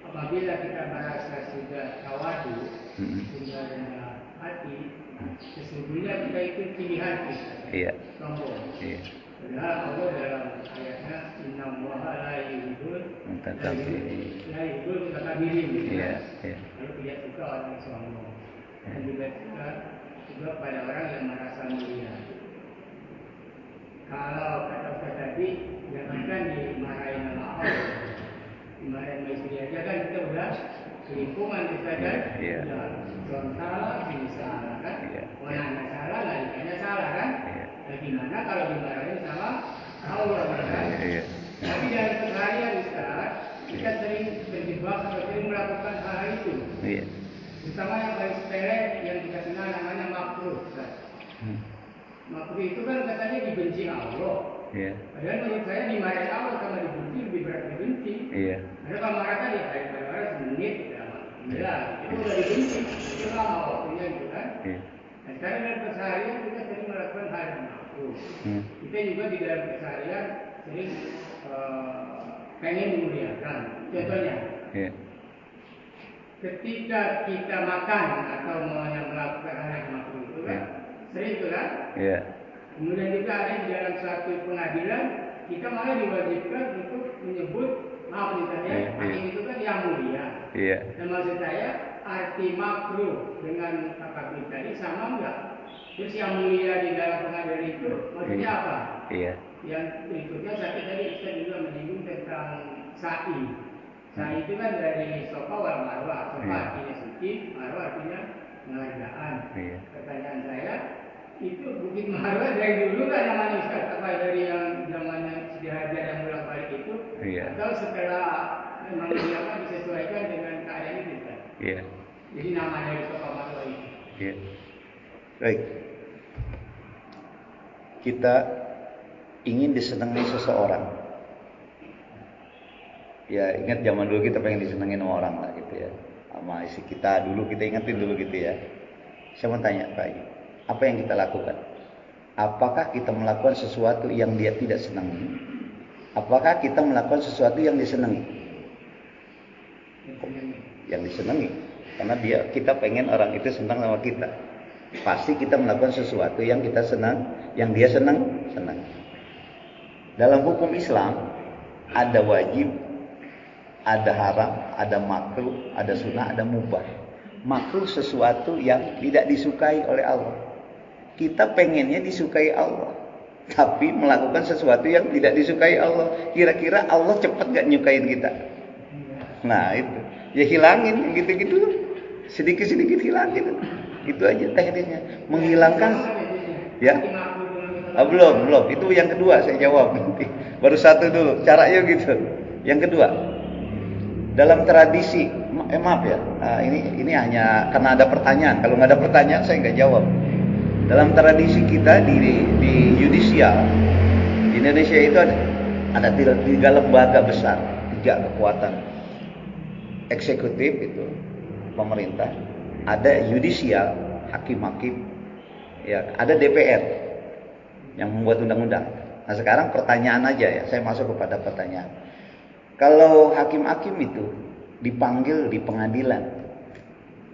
apabila kita merasa sudah tawadhu, sudah rendah hati, sesungguhnya kita itu pilihan kita. Iya. Sombong. Iya. Padahal Allah dalam ayatnya innallaha la yuhibbul mutakabirin. Iya, iya. Lalu tidak suka orang yang sombong. Dan juga suka pada orang yang merasa mulia. Kalau kata Ustaz tadi, jangankan dimarahin sama Allah, dimarahin sama istri aja kan kita udah lingkungan kita kan, udah suami salah, bini salah kan, anaknya salah, larinya salah kan. Nah, gimana kalau dimarahin sama Allah kan? Tapi dalam keseharian Ustaz, kita sering terjebak atau sering melakukan hal itu. Terutama yang paling sepele yang kita kenal namanya makruh. Makruh itu kan katanya dibenci Allah. Padahal menurut saya dimarahin Allah sama dibenci lebih berat dibenci. Karena kalau marah kan ya kadang-kadang semenit, itu udah dibenci. Itu lama waktunya gitu kan. Nah, sekarang dalam keseharian kita sering melakukan hal yang makruh. Kita juga di dalam keseharian sering pengen memuliakan. Contohnya, ketika kita makan atau melakukan hal yang makruh itu kan, sering itu kan. Kemudian juga ada di dalam suatu pengadilan kita malah diwajibkan untuk menyebut maaf misalnya hakim itu kan yang mulia. Dan maksud saya arti makruh dengan akabir tadi sama enggak? Terus yang mulia di dalam pengadilan itu maksudnya apa? Yang berikutnya saya tadi Ustaz juga menyinggung tentang sa'i. Sa'i itu kan dari sofa wal marwah. Sofa artinya suci, marwah artinya penghargaan. Pertanyaan saya, itu Bukit Marwah dari dulu kan namanya Ustaz, apa dari yang zamannya Siti Hajar yang bolak-balik itu, atau setelah memang disesuaikan dengan keadaan itu Ustaz? Jadi nama dari Sofa Marwah itu. Baik. Kita ingin disenangi seseorang. Ya ingat zaman dulu kita pengen disenangin sama orang lah gitu ya. sama isi kita dulu, kita ingetin dulu gitu ya. Saya mau tanya Pak, apa yang kita lakukan? Apakah kita melakukan sesuatu yang dia tidak senangi? Apakah kita melakukan sesuatu yang disenangi? Yang disenangi. Karena kita pengen orang itu senang sama kita. Pasti kita melakukan sesuatu yang kita senang, yang dia senang. Dalam hukum Islam ada wajib, ada haram, ada makruh, ada sunnah, ada mubah. Makruh sesuatu yang tidak disukai oleh Allah. Kita pengennya disukai Allah, tapi melakukan sesuatu yang tidak disukai Allah. Kira-kira Allah cepat gak nyukain kita? Nah itu, ya hilangin gitu-gitu, sedikit-sedikit hilangin. Itu aja tekniknya, menghilangkan. Ya, belum. Itu yang kedua saya jawab nanti. Baru satu dulu, caranya gitu. Yang kedua, dalam tradisi, maaf ya, ini hanya karena ada pertanyaan. Kalau nggak ada pertanyaan saya nggak jawab. Dalam tradisi kita di yudisial di Indonesia itu ada 3 lembaga besar, 3 kekuatan. Eksekutif itu pemerintah, ada yudisial hakim-hakim, ya, ada DPR yang membuat undang-undang. Nah sekarang pertanyaan aja ya, saya masuk kepada pertanyaan. Kalau hakim-hakim itu dipanggil di pengadilan,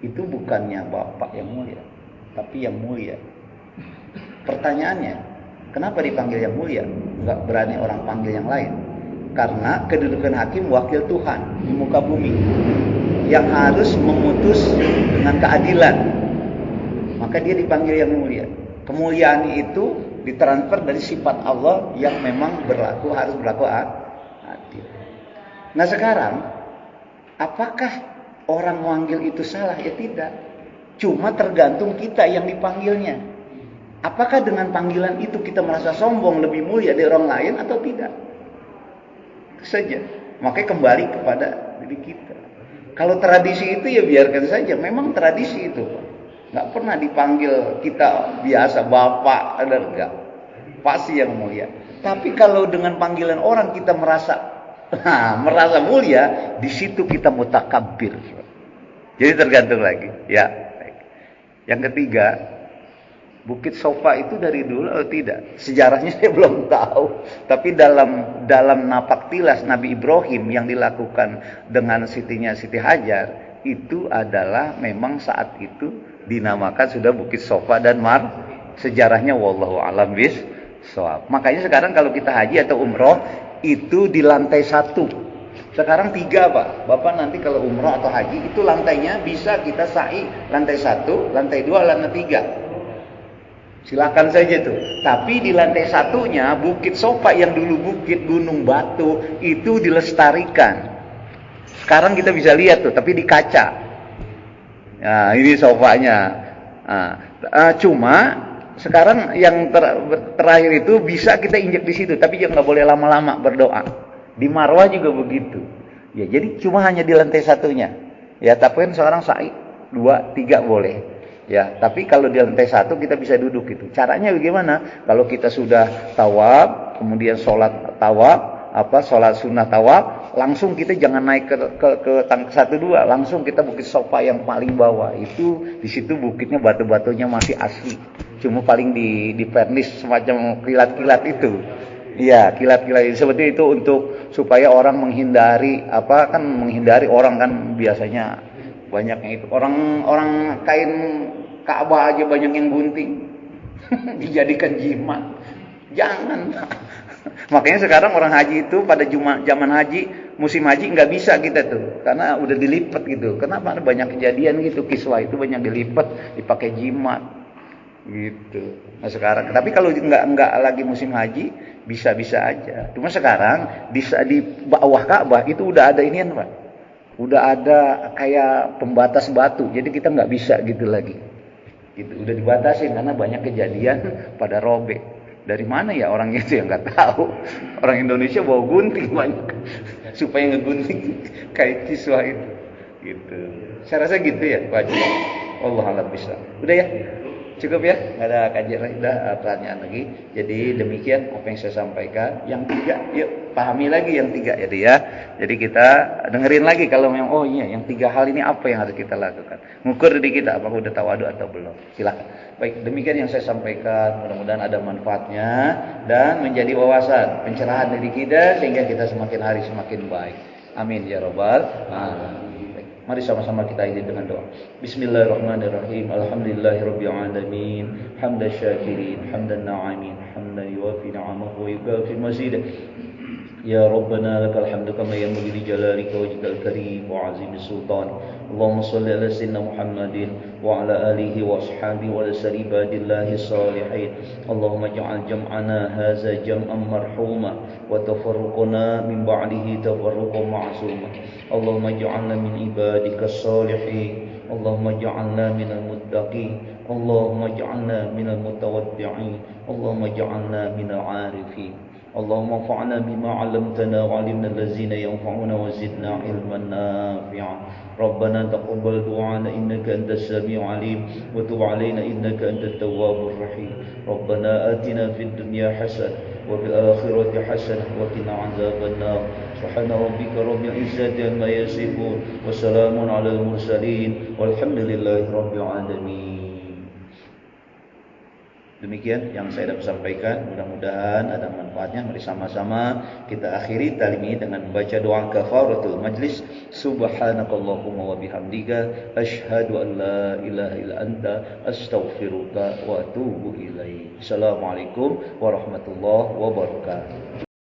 itu bukannya Bapak yang mulia, tapi yang mulia. Pertanyaannya, kenapa dipanggil yang mulia? Enggak berani orang panggil yang lain. Karena kedudukan hakim wakil Tuhan di muka bumi, yang harus memutus dengan keadilan. Maka dia dipanggil yang mulia. Kemuliaan itu ditransfer dari sifat Allah yang memang harus berlaku adil. Nah sekarang, apakah orang manggil itu salah? Ya tidak. Cuma tergantung kita yang dipanggilnya. Apakah dengan panggilan itu kita merasa sombong lebih mulia dari orang lain atau tidak? Itu saja. Makanya kembali kepada diri kita. Kalau tradisi itu ya biarkan saja. Memang tradisi itu. Nggak pernah dipanggil kita biasa Bapak, ada enggak. Pasti yang mulia. Tapi kalau dengan panggilan orang kita merasa mulia, di situ kita mutakabbir. Jadi tergantung lagi, ya. Yang ketiga, Bukit Sofa itu dari dulu atau tidak? Sejarahnya saya belum tahu. Tapi dalam napak tilas Nabi Ibrahim yang dilakukan dengan Siti Hajar, itu adalah memang saat itu dinamakan sudah Bukit Sofa dan sejarahnya wallahu alam bishawab. Makanya sekarang kalau kita haji atau umroh itu di lantai 1. Sekarang 3 Pak. Bapak nanti kalau umroh atau haji itu lantainya bisa kita sa'i lantai 1, lantai 2, lantai 3. Silakan saja tuh. Tapi di lantai 1-nya Bukit Sofa yang dulu bukit gunung batu itu dilestarikan. Sekarang kita bisa lihat tuh, tapi di kaca. Nah, ini sofanya. Cuma sekarang yang terakhir itu bisa kita injak di situ, tapi jangan nggak boleh lama-lama berdoa. Di Marwah juga begitu. Ya, jadi cuma hanya di lantai 1-nya. Ya, tapi kan sekarang sa'i 2, 3 boleh. Ya, tapi kalau di lantai 1 kita bisa duduk gitu. Caranya bagaimana? Kalau kita sudah tawaf, kemudian sholat tawaf, sholat sunnah tawaf, langsung kita jangan naik ke tangga 1, 2, langsung kita Bukit Sofa yang paling bawah. Itu di situ bukitnya batu-batunya masih asli. Cuma paling di pernis semacam kilat-kilat itu. Iya, kilat-kilat seperti itu untuk supaya orang menghindari menghindari orang kan biasanya banyaknya itu orang kain Ka'bah aja banyak yang gunting dijadikan jimat. Jangan. Makanya sekarang orang haji itu pada zaman haji, musim haji nggak bisa kita tuh karena udah dilipat gitu. Kenapa? Banyak kejadian gitu, kiswah itu banyak dilipat, dipakai jimat gitu. Nah sekarang, tapi kalau nggak lagi musim haji bisa-bisa aja. Cuma sekarang di bawah Ka'bah itu udah ada inian Pak. Udah ada kayak pembatas batu, jadi kita nggak bisa gitu lagi. Gitu, udah dibatasin karena banyak kejadian pada robek. Dari mana ya orang itu yang nggak tahu? Orang Indonesia bawa gunting banyak supaya ngegunting kayak kiswah itu. Gitu. Saya rasa gitu ya, Pak Haji. Allah alam bisa. Udah ya. Cukup ya, nggak ada kajian, pertanyaan lagi. Jadi demikian apa yang saya sampaikan. Yang 3, yuk pahami lagi yang 3 ya. Jadi kita dengerin lagi kalau memang oh iya yang 3 hal ini apa yang harus kita lakukan. Ngukur diri kita apakah udah tawadu atau belum. Silakan. Baik, demikian yang saya sampaikan. Mudah-mudahan ada manfaatnya dan menjadi wawasan, pencerahan diri kita sehingga kita semakin hari semakin baik. Amin ya rabbal alamin. Mari sama-sama kita isi dengan doa. Bismillahirrahmanirrahim. Alhamdulillahirabbil alamin. Hamdan syakirin, hamdan na'imin, hamdan yuwafi ni'amahu wa yukafi mazidah. Ya Rabbana lakal hamdu kama yanbaghi li jalalika wajhikal karim wa 'azimi sultan. Allahumma shalli ala sayyidina Muhammadin wa ala alihi wa ashabihi wa ala sari ibadillahi salihin. Allahumma ij'al jam'ana hadza jam'an marhuma wa tafarruqana min ba'dihi tafarruqan ma'suma. Allahumma ij'alna min ibadika salihin. Allahumma ij'alna minal muttaqin. Allahumma ij'alna minal mutawaddi'in. Allahumma ij'alna minal 'arifin. اللهم انفعنا بما علمتنا وعلمنا الذين ينفعون وزدنا علما نافعا ربنا تقبل دعانا إنك أنت السميع العليم وتب علينا إنك أنت التواب الرحيم ربنا آتنا في الدنيا حسنة وفي الآخرة حسنة وقنا عذاب النار سبحان ربك رب العزة عما يصفون وسلام على المرسلين والحمد لله رب العالمين. Demikian yang saya dapat sampaikan, mudah-mudahan ada manfaatnya. Mari sama-sama kita akhiri talim ini dengan membaca doa kafaratul majlis. Subhanakallahumma wa bihamdika asyhadu an la ilaha illa anta astaghfiruka wa atubu ilaik. Assalamualaikum warahmatullahi wabarakatuh.